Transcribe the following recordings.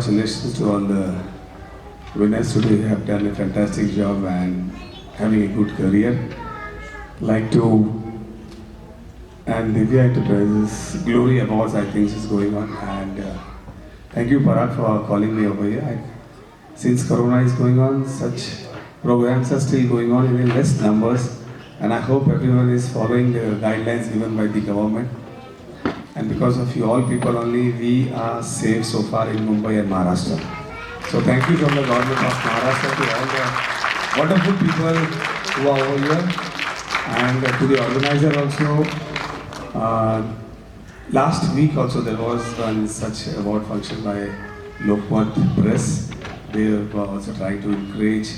congratulations to all the winners today. You have done a fantastic job and having a good career. Like to and Divya Enterprises Glory Awards, I think, is going on, and thank you, Parag, for calling me over here. Since Corona is going on, such programs are still going on in less numbers, and I hope everyone is following the guidelines given by the government. And because of you all people only, we are safe so far in Mumbai and Maharashtra. So thank you from the government of Maharashtra to all the wonderful people who are over here, and to the organizer also. Last week also there was one such award function by Lokmat Press. They were also trying to encourage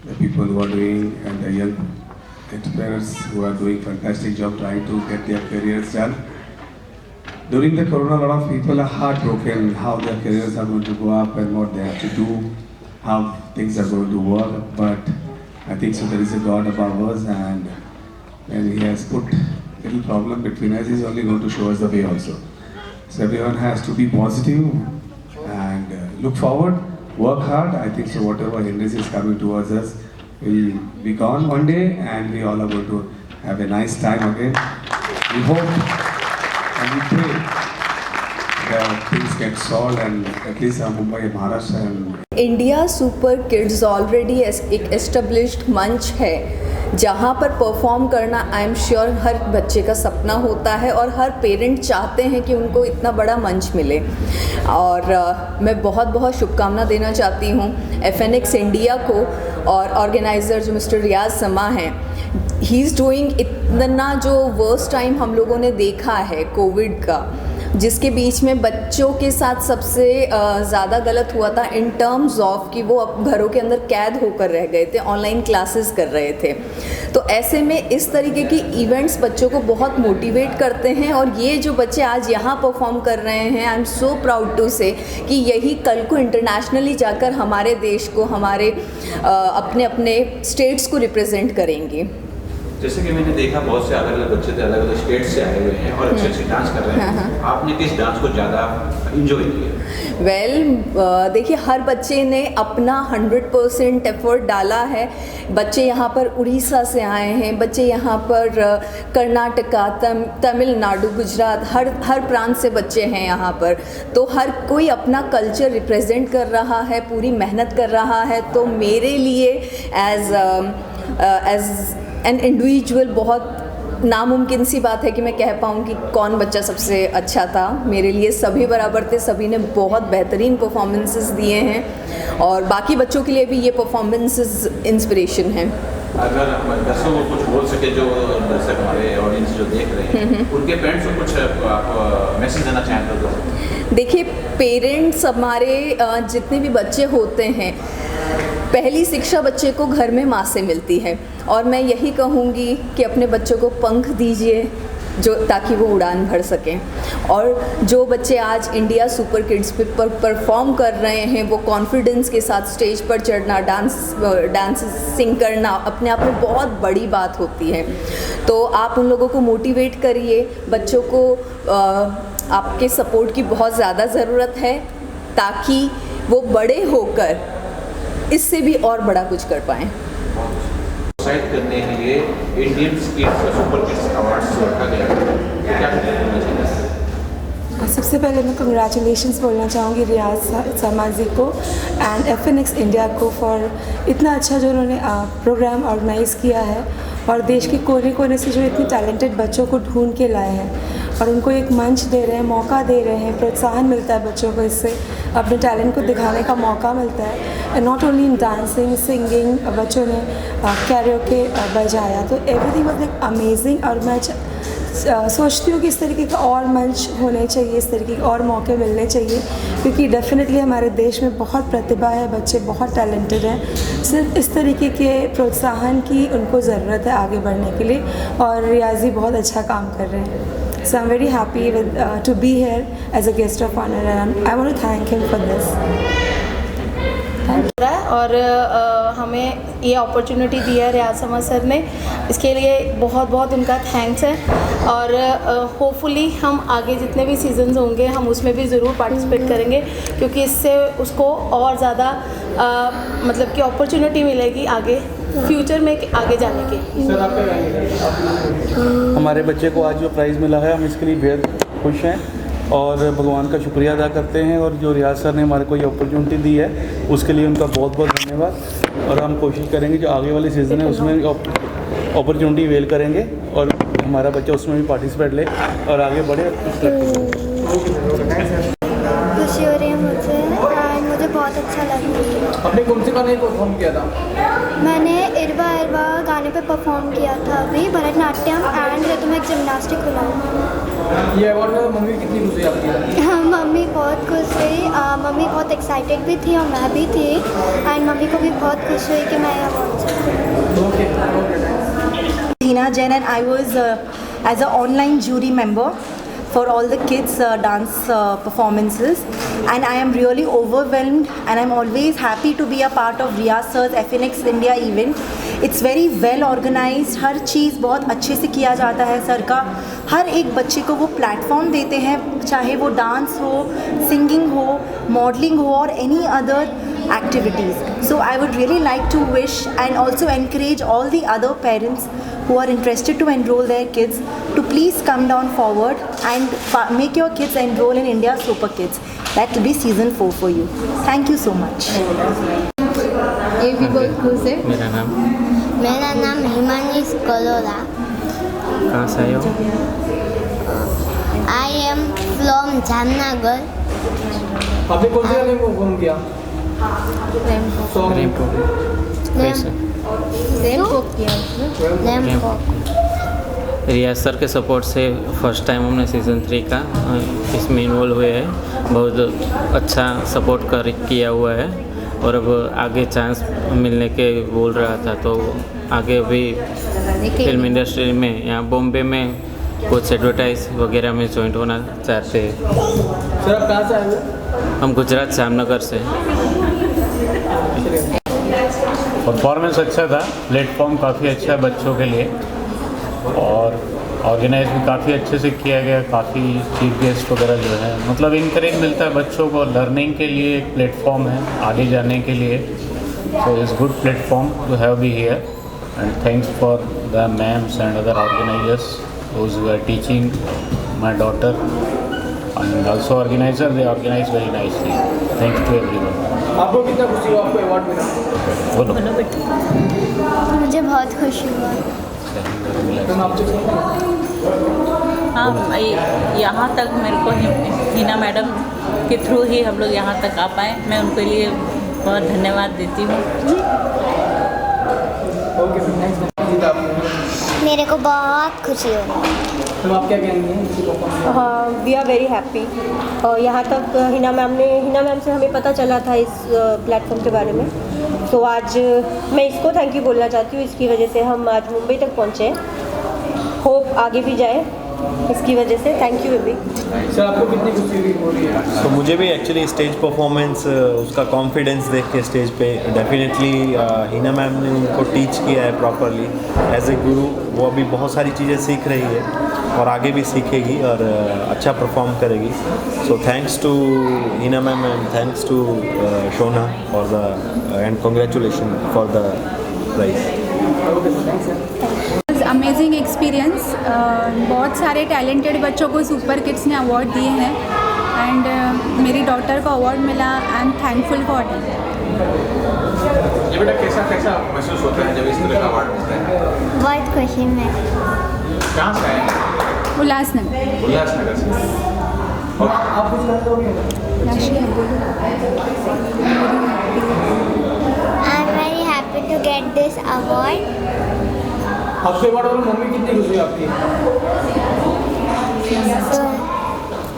the people who are doing, and the young entrepreneurs who are doing fantastic job trying to get their careers done. During the Corona, a lot of people are heartbroken how their careers are going to go up and what they have to do, how things are going to work. But I think so there is a God above us, and when He has put a little problem between us, He's only going to show us the way also. So everyone has to be positive and look forward, work hard. I think so whatever hindrance is coming towards us will be gone one day, and we all are going to have a nice time again. We hope and we pray that things get solved, and at least Mumbai and Maharashtra and India super kids already एक established मंच है जहाँ पर perform करना आई am sure हर बच्चे का सपना होता है, और हर पेरेंट चाहते हैं कि उनको इतना बड़ा मंच मिले। और मैं बहुत बहुत शुभकामना देना चाहती हूँ FNX इंडिया को, और ऑर्गेनाइज़र जो मिस्टर रियाज समा हैं, ही इज़ डूइंग इतना जो वर्स्ट टाइम हम लोगों ने देखा है कोविड का, जिसके बीच में बच्चों के साथ सबसे ज़्यादा गलत हुआ था इन टर्म्स ऑफ कि वो अब घरों के अंदर कैद होकर रह गए थे, ऑनलाइन क्लासेस कर रहे थे। तो ऐसे में इस तरीके की इवेंट्स बच्चों को बहुत मोटिवेट करते हैं, और ये जो बच्चे आज यहाँ परफॉर्म कर रहे हैं, I am so proud to say कि यही कल को इंटरनेशनली जाकर हमारे देश को, हमारे अपने अपने स्टेट्स को रिप्रेजेंट करेंगे। जैसे कि मैंने देखा बहुत से अलग अलग बच्चे थे, अलग अलग स्टेट से आए हुए हैं और अच्छे अच्छे डांस कर रहे हैं। आपने किस डांस को ज़्यादा इंजॉय किया? देखिए, हर बच्चे ने अपना 100% एफर्ट डाला है। बच्चे यहाँ पर उड़ीसा से आए हैं, बच्चे यहाँ पर कर्नाटका, तमिलनाडु, गुजरात, हर प्रांत से बच्चे हैं यहाँ पर। तो हर कोई अपना कल्चर रिप्रेजेंट कर रहा है, पूरी मेहनत कर रहा है। तो मेरे लिए एज एन इंडिविजुअल बहुत नामुमकिन सी बात है कि मैं कह पाऊँ कि कौन बच्चा सबसे अच्छा था। मेरे लिए सभी बराबर थे, सभी ने बहुत बेहतरीन परफॉर्मेंसेस दिए हैं, और बाकी बच्चों के लिए भी ये परफॉर्मेंसेस इंस्पिरेशन हैं। अगर दर्शकों को कुछ बोल सके, जो दर्शक हमारे ऑडियंस जो देख रहे हैं, उनके पेरेंट्स को कुछ आप मैसेज देना चाहें तो? देखिए, पेरेंट्स हमारे जितने भी बच्चे होते हैं, पहली शिक्षा बच्चे को घर में माँ से मिलती है, और मैं यही कहूँगी कि अपने बच्चों को पंख दीजिए जो ताकि वो उड़ान भर सकें। और जो बच्चे आज इंडिया सुपर किड्स पर परफॉर्म कर रहे हैं, वो कॉन्फिडेंस के साथ स्टेज पर चढ़ना, डांसिंग करना अपने आप में बहुत बड़ी बात होती है। तो आप उन लोगों को मोटिवेट करिए। बच्चों को आपके सपोर्ट की बहुत ज़्यादा ज़रूरत है, ताकि वो बड़े होकर इससे भी और बड़ा कुछ कर पाएँ। प्रोत्साहित करने के लिए इंडियन सुपर किड्स अवार्ड्स रखा गया है, तो क्या कहना चाहिए? सबसे पहले मैं कंग्रेचुलेशंस बोलना चाहूँगी रियाज समा जी को एंड FNX इंडिया को फॉर इतना अच्छा जो उन्होंने प्रोग्राम ऑर्गेनाइज़ किया है, और देश के कोने कोने से जो इतने टैलेंटेड बच्चों को ढूंढ के लाए हैं और उनको एक मंच दे रहे हैं, मौका दे रहे हैं, प्रोत्साहन मिलता है बच्चों को, इससे अपने टैलेंट को दिखाने का मौका मिलता है। And not only in dancing, singing, बच्चों ने कैरियोके बजाया, तो एवरीथिंग वाज लाइक अमेजिंग। और मैं सोचती हूँ कि इस तरीके का और मंच होने चाहिए, इस तरीके के और मौके मिलने चाहिए, क्योंकि डेफिनेटली हमारे देश में बहुत प्रतिभा है, बच्चे बहुत टैलेंटेड हैं। सिर्फ इस तरीके के प्रोत्साहन की उनको ज़रूरत है आगे बढ़ने के लिए, और रियाजी बहुत अच्छा काम कर रहे हैं। So I'm very happy to be here as a guest of honor, and I want to thank him for this. रहा है और हमें ये अपॉर्चुनिटी दी है रियाज समद सर ने, इसके लिए बहुत बहुत उनका थैंक्स है। और होपफुली हम आगे जितने भी सीजन्स होंगे हम उसमें भी ज़रूर पार्टिसिपेट करेंगे, क्योंकि इससे उसको और ज़्यादा मतलब कि अपॉर्चुनिटी मिलेगी आगे फ्यूचर में आगे जाने की। हमारे बच्चे को आज जो प्राइज़ मिला है हम इसके लिए बेहद खुश हैं और भगवान का शुक्रिया अदा करते हैं, और जो रियाज सर ने हमारे को ये अपॉर्चुनिटी दी है उसके लिए उनका बहुत बहुत धन्यवाद। और हम कोशिश करेंगे जो आगे वाले सीज़न है उसमें अपॉर्चुनिटी वेल करेंगे और हमारा बच्चा उसमें भी पार्टिसिपेट ले और आगे बढ़े। खुशी हो रही है मुझे और मुझे बहुत अच्छा लग रहा है। आपने कौन से गाने परफॉर्म किया था? मैंने इरवा इरवा गाने पे परफॉर्म किया था अभी, भरतनाट्यम एंड रिदमिक जिम्नास्टिक हुआ। ये अवार्ड में मम्मी कितनी खुशी आपकी? हाँ, मम्मी बहुत खुश हुई, मम्मी बहुत एक्साइटेड भी थी और मैं भी थी, एंड मम्मी को भी बहुत खुश हुई कि मैं award Tina Jain, and I was as an online jury member for all the kids dance performances, and I am really overwhelmed and I'm always happy to be a part of Riyaz Sir's FNX India event. It's very well organized, हर चीज़ बहुत अच्छे से किया जाता है sir का। हर एक बच्चे को वो प्लेटफॉर्म देते हैं, चाहे वो डांस हो, सिंगिंग हो, मॉडलिंग हो और any other activities. So I would really like to wish and also encourage all the other parents who are interested to enroll their kids to please come down forward and make your kids enroll in India Super Kids. That will be season 4 for you. Thank you so much. ये भी बहुत खुश है। मेरा नाम हिमानी कलोरा। कहाँ से आए हो? I am from Jamnagar. आपने कौन से गाने परफॉर्म किया? रेमको कैसे? रियाज सर के सपोर्ट से फर्स्ट टाइम हमने सीज़न 3 का इसमें इन्वॉल्व हुए हैं। बहुत अच्छा सपोर्ट किया हुआ है और अब आगे चांस मिलने के बोल रहा था, तो आगे अभी फिल्म इंडस्ट्री में यहाँ बॉम्बे में कुछ एडवर्टाइज वगैरह में ज्वाइन होना चाहते हैं। सर आप कहाँ से आए हो? हम गुजरात जामनगर से। परफॉर्मेंस अच्छा था, प्लेटफॉर्म काफ़ी अच्छा है बच्चों के लिए और ऑर्गेनाइज भी काफ़ी अच्छे से किया गया। काफ़ी चीफ गेस्ट वगैरह जो है, मतलब इनकरेज मिलता है बच्चों को, लर्निंग के लिए एक प्लेटफॉर्म है आगे जाने के लिए। So it's good platform to have be here and thanks for the ma'ams and other organisers those who are teaching my daughter and also organiser, they organise very nicely. Thanks to everyone. आपको कितना खुशी हुआ आपको award मिला? बोलो। मुझे बहुत खुशी हुआ। हाँ, यहाँ तक मेरे को हिना मैडम के थ्रू ही हम लोग यहाँ तक आ पाए, मैं उनके लिए बहुत धन्यवाद देती हूँ। मेरे को बहुत खुशी हुई। तो आप क्या कहेंगे? हाँ, वी आर वेरी हैप्पी। यहाँ तक हिना मैम से हमें पता चला था इस प्लेटफॉर्म के बारे में, तो आज मैं इसको थैंक यू बोलना चाहती हूँ। इसकी वजह से हम आज मुंबई तक पहुँचे, होप आगे भी जाए इसकी वजह से। Thank you baby. सर आपको कितनी खुशी हो रही है? तो मुझे भी एक्चुअली स्टेज परफॉर्मेंस, उसका कॉन्फिडेंस देख के स्टेज पे डेफिनेटली हिना मैम ने उनको टीच किया है प्रॉपरली एज ए गुरु। वो अभी बहुत सारी चीज़ें सीख रही है और आगे भी सीखेगी और अच्छा परफॉर्म करेगी। So thanks to Hina ma'am and thanks to Shona for the end congratulation for the prize. Amazing experience. बहुत सारे टैलेंटेड बच्चों को सुपर किड्स ने अवार्ड दिए हैं एंड मेरी डॉटर को अवार्ड मिला। I am thankful for that. ये बेटा कैसा महसूस होता है जब इस तरह का अवार्ड मिलता है? बहुत खुशी में। कहाँ से आए? उल्लासनगर से। आप कुछ करते होंगे? I am very happy to get this award. आपके अवार्ड वाली मम्मी कितनी खुशी है आपकी?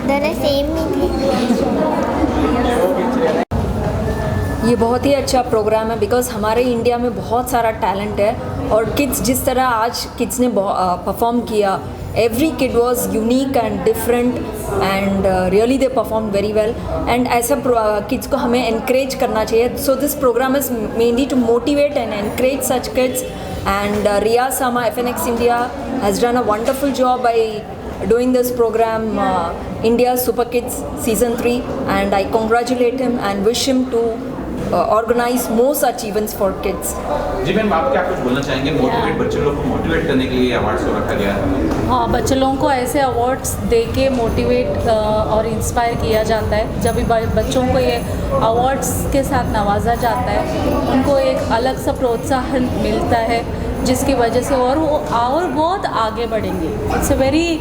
दोनों सेम ही थे। ये बहुत ही अच्छा प्रोग्राम है बिकॉज़ हमारे इंडिया में बहुत सारा टैलेंट है और किड्स जिस तरह आज किड्स ने परफॉर्म किया, every kid was unique and different and really they performed very well and ऐसा kids को हमें encourage करना चाहिए. So this program is mainly to motivate and encourage such kids and Riyaz Sama FNX India has done a wonderful job by doing this program India Super Kids Season 3 and I congratulate him and wish him to organize more such events for kids. जी ma'am, आप क्या कुछ बोलना चाहेंगे? Motivate बच्चे लोग को motivate करने के लिए अवार्ड्स को रखा गया है। हाँ, बच्चे लोगों को ऐसे अवार्ड्स दे के मोटिवेट और इंस्पायर किया जाता है। जब भी बच्चों को ये अवार्ड्स के साथ नवाजा जाता है, उनको एक अलग सा प्रोत्साहन मिलता है जिसकी वजह से और वो और बहुत आगे बढ़ेंगे. It's a very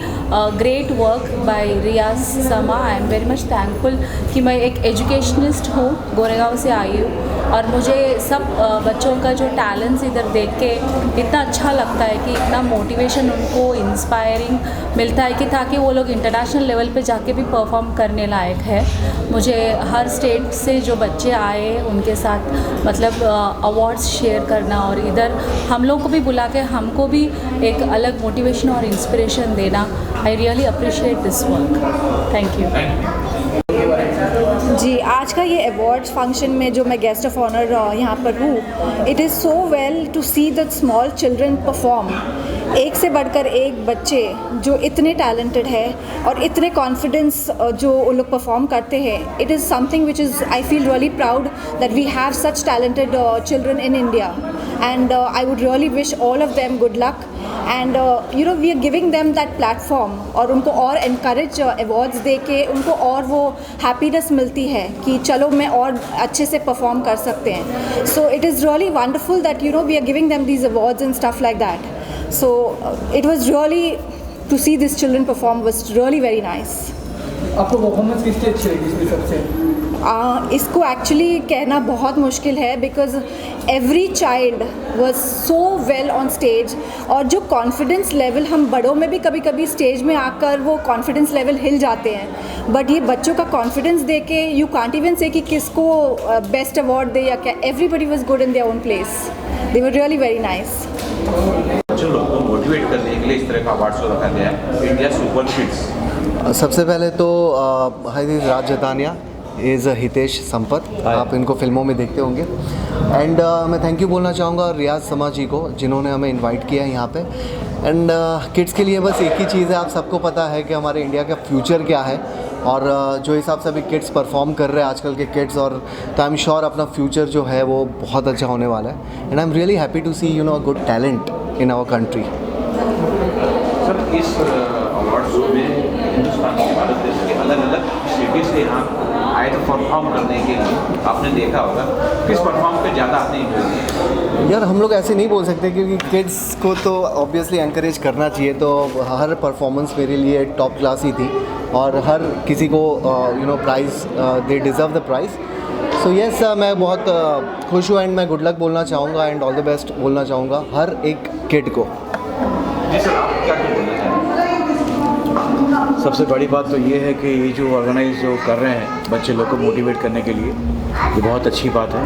great work by Riyaz Sama. I am very much thankful कि मैं एक एजुकेशनिस्ट हूँ, गोरेगांव से आई हूँ और मुझे सब बच्चों का जो टैलेंट्स इधर देख के इतना अच्छा लगता है कि इतना मोटिवेशन उनको इंस्पायरिंग मिलता है कि ताकि वो लोग इंटरनेशनल लेवल पे जाके भी परफॉर्म करने लायक है. मुझे हर स्टेट से जो बच्चे आए उनके साथ मतलब अवार्ड्स शेयर करना और इधर हम लोग को भी बुला के हमको भी एक अलग मोटिवेशन और इंस्पिरेशन देना, I really appreciate this work. Thank you. जी, आज का ये अवार्ड्स फंक्शन में जो मैं गेस्ट ऑफ ऑनर यहाँ पर हूँ, it is so well to see the small children perform. एक से बढ़कर एक बच्चे जो इतने टैलेंटेड है और इतने कॉन्फिडेंस जो वो लोग परफॉर्म करते हैं, it is something which is I feel really proud that we have such talented children in India and I would really wish all of them good luck and you know we are giving them that platform और उनको और encourage awards दे के उनको और वो happiness मिलती है कि चलो मैं और अच्छे से perform कर सकते हैं. So it is really wonderful that you know we are giving them these awards and stuff like that. So it was really to see these children perform was really very nice. आपको performance किसकी अच्छी लगी इसमें सबसे? इसको actually कहना बहुत मुश्किल है because every child was so well on stage और जो कॉन्फिडेंस लेवल हम बड़ों में भी कभी कभी स्टेज में आकर वो कॉन्फिडेंस लेवल हिल जाते हैं, बट ये बच्चों का कॉन्फिडेंस दे के यू कांट इवन से कि किसको बेस्ट अवार्ड दे या क्या. Everybody was good in their own place. They were really very nice. बच्चों लोगों को मोटिवेट करने के लिए इस तरह का अवार्ड्स को रखा गया है इंडिया सुपर किड्स. सबसे पहले तो hi this Raj Jatania is Hitesh Sampat. आप इनको फिल्मों में देखते होंगे. एंड मैं थैंक यू बोलना चाहूँगा रियाज समा जी को जिन्होंने हमें इनवाइट किया है यहाँ पे. एंड किड्स के लिए बस एक ही चीज़ है, आप सबको पता है कि हमारे इंडिया का फ्यूचर क्या है और जो हिसाब से अभी किड्स परफॉर्म कर रहे हैं आजकल के किड्स, और तो आई एम श्योर अपना फ्यूचर जो है वो बहुत अच्छा होने वाला है. And I am really happy to see you know a good talent in our country. Sir, इस अवार्ड शो में हिंदुस्तान के भारत देश के अलग अलग सिटी से यहाँ आए थे परफॉर्म करने के लिए. आपने देखा होगा किस परफॉर्म पे ज़्यादा आपने इंजॉय किया? यार हम लोग ऐसे नहीं बोल सकते क्योंकि किड्स को तो ऑब्वियसली एनकरेज करना चाहिए. तो हर परफॉर्मेंस मेरे लिए टॉप क्लास ही थी और हर किसी को you know prize they deserve the prize. So yes, मैं बहुत खुश हूँ एंड मैं गुड लक बोलना चाहूँगा एंड ऑल द बेस्ट बोलना चाहूँगा हर एक किड को. जी सर, आप क्या बोलना चाहेंगे? सबसे बड़ी बात तो ये है कि ये जो ऑर्गेनाइज जो कर रहे हैं बच्चे लोग को मोटिवेट करने के लिए, ये बहुत अच्छी बात है.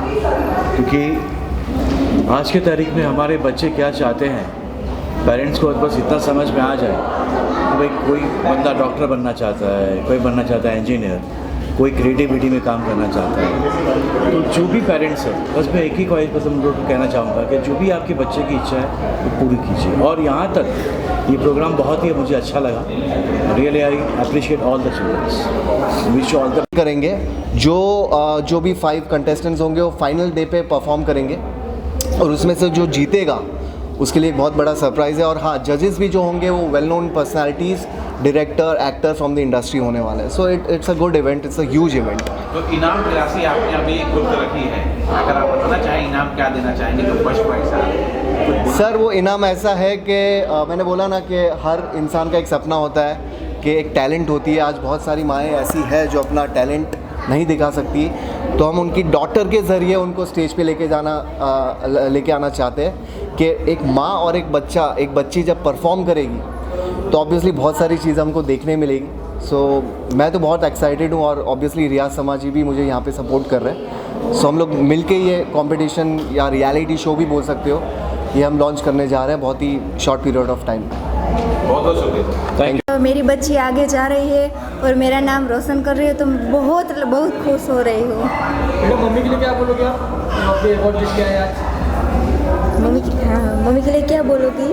क्योंकि आज के तारीख में हमारे बच्चे क्या चाहते हैं, पेरेंट्स को बस इतना समझ में आ जाए कि भाई कोई बंदा डॉक्टर बनना चाहता है, कोई बनना चाहता है इंजीनियर, कोई क्रिएटिविटी में काम करना चाहता है. तो जो भी पेरेंट्स है, बस मैं एक ही ख्वाहिश बस हम लोग को कहना चाहूँगा कि जो भी आपके बच्चे की इच्छा है वो पूरी कीजिए. और यहाँ तक ये प्रोग्राम बहुत ही मुझे अच्छा लगा. Really I appreciate all the childrens. Wish all the करेंगे जो भी 5 कंटेस्टेंट्स होंगे वो फाइनल डे पे परफॉर्म करेंगे और उसमें से जो जीतेगा उसके लिए एक बहुत बड़ा सरप्राइज़ है. और हाँ, जजेस भी जो होंगे वो well known personalities, director, actor from the industry होने वाले हैं. So it's a good event, it's a huge event. तो इनाम की राशि आपने अभी खुद रखी है, अगर आप बताना चाहें इनाम क्या देना चाहेंगे तो फर्स्ट प्राइज सर वो इनाम ऐसा है कि मैंने बोला ना कि हर इंसान का एक सपना होता है कि एक टैलेंट होती है. आज बहुत सारी माएँ ऐसी है जो अपना टैलेंट नहीं दिखा सकती, तो हम उनकी डॉटर के ज़रिए उनको स्टेज पे लेके आना चाहते हैं कि एक माँ और एक बच्ची जब परफॉर्म करेगी तो ऑब्वियसली बहुत सारी चीज़ें हमको देखने मिलेगी. सो मैं तो बहुत एक्साइटेड हूँ और ऑब्वियसली रियाज समा जी भी मुझे यहाँ पे सपोर्ट कर रहे हैं। सो हम लोग मिलके ये कंपटीशन या रियलिटी शो भी बोल सकते हो, ये हम लॉन्च करने जा रहे हैं बहुत ही शॉर्ट पीरियड ऑफ टाइम। बहुत बहुत शुक्रिया। Thank you. मेरी बच्ची आगे जा रही है और मेरा नाम रोशन कर रही है, तो मैं बहुत बहुत खुश हो रही हूँ। बेटा मम्मी के लिए क्या बोलोगे आप अवार्ड जीत के आए आज? मम्मी के लिए क्या बोलोगी?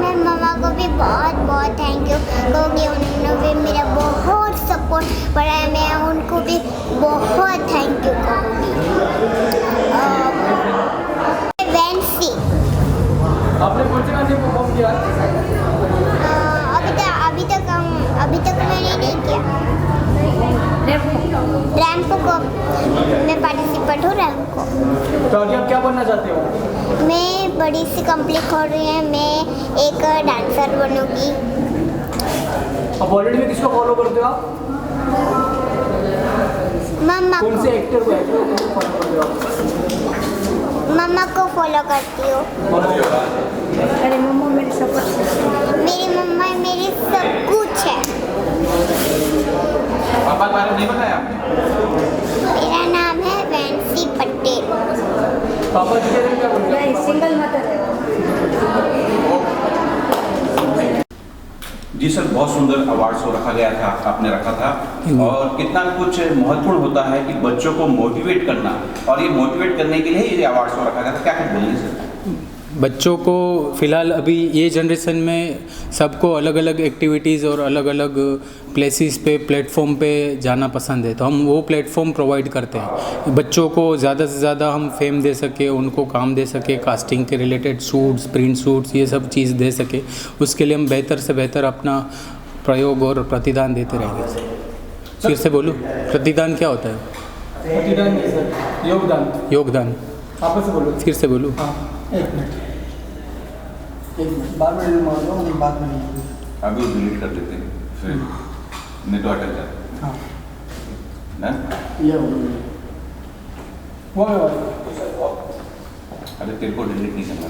मैं मम्मा को भी बहुत बहुत थैंक यू क्योंकि उन्होंने भी मेरा बहुत सपोर्ट बढ़ाया। मैं उनको भी बहुत थैंक यू कहूँगी। वैंसी आपने कौन से गाने परफॉर्म किया? अभी तक मैंने नहीं किया। रैंप को मैं पार्टिसिपेट हूँ रैंप को। तो आगे आप क्या बनना चाहते हो? मैं बड़ी सी कंप्लीट हो रही है, मैं एक डांसर बनूंगी। अब बॉलीवुड में किसको फॉलो करते हो आप? मम्मा कौन को। से एक्टर को फॉलो करते हो आप? मम्मा को फॉलो करती हूँ। अरे मम्मा मेरी सब कुछ, मेरी मम्मा मेरी सब कुछ है। पापा के बारे में नहीं बताया आपने? मेरा नाम है वैंसी पटेल। पापा जी के लिए क्या बोलते हैं? नहीं, सिंगल मदर है। जी सर, बहुत सुंदर अवार्ड शो रखा गया था, आपने रखा था, और कितना कुछ महत्वपूर्ण होता है कि बच्चों को मोटिवेट करना, और ये मोटिवेट करने के लिए ये अवार्ड शो रखा गया था। क्या कुछ बोलिए सर? बच्चों को फ़िलहाल अभी ये जनरेशन में सबको अलग अलग एक्टिविटीज़ और अलग अलग प्लेसेस पे प्लेटफॉर्म पे जाना पसंद है, तो हम वो प्लेटफॉर्म प्रोवाइड करते हैं। बच्चों को ज़्यादा से ज़्यादा हम फेम दे सके, उनको काम दे सके, कास्टिंग के रिलेटेड सूट्स, प्रिंट सूट्स, ये सब चीज़ दे सके, उसके लिए हम बेहतर से बेहतर अपना प्रयोग और प्रतिदान देते रहेंगे। फिर से बोलूँ, प्रतिदान क्या होता है? प्रतिदान नहीं सर, योगदान। योगदान। आपस से बोलो। फिर से बोलूँ? हाँ, एक मिनट बाद में मार दो, नहीं बाद में नहीं। अभी डिलीट कर देते हैं, फिर नहीं तो अटक जाता। हाँ ना? ये वो अरे तेरे को डिलीट नहीं करना।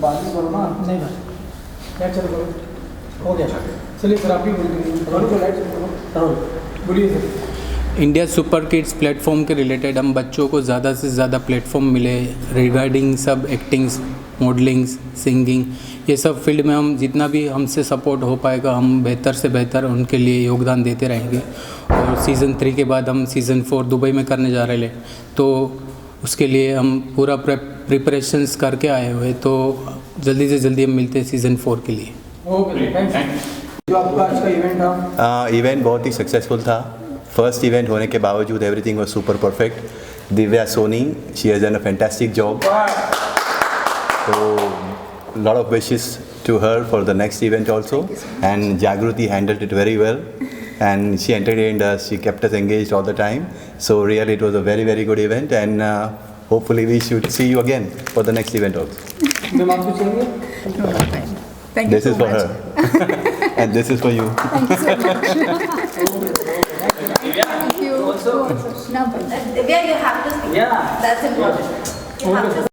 बाद में करो ना। नहीं भाई क्या, चलो करो, हो गया। चलिए सर, आप ही बोलिए sir. India super kids platform के रिलेटेड हम बच्चों को ज़्यादा से ज़्यादा प्लेटफॉर्म मिले रिगार्डिंग सब एक्टिंग्स, मॉडलिंग्स, सिंगिंग, ये सब फील्ड में हम जितना भी हमसे सपोर्ट हो पाएगा हम बेहतर से बेहतर उनके लिए योगदान देते रहेंगे। और सीज़न 3 के बाद हम सीज़न 4 दुबई में करने जा रहे हैं, तो उसके लिए हम पूरा प्रिपरेशंस करके आए हुए, तो जल्दी से जल्दी हम मिलते हैं सीज़न 4 के लिए। Okay, thanks. जो आपका आज का इवेंट था? इवेंट बहुत ही सक्सेसफुल था। फर्स्ट इवेंट होने के बावजूद everything was super perfect. Divya Soni, she has done a fantastic job. So lot of wishes to her for the next event also, and Jagruti handled it very well, and she entertained us, she kept us engaged all the time, so really it was a very very good event, and hopefully we should see you again for the next event also. Thank you This so is for much. her and this is for you. Thank you so much. Thank you. Also, Now, Divya, you have to speak. Yeah. That's important. You have to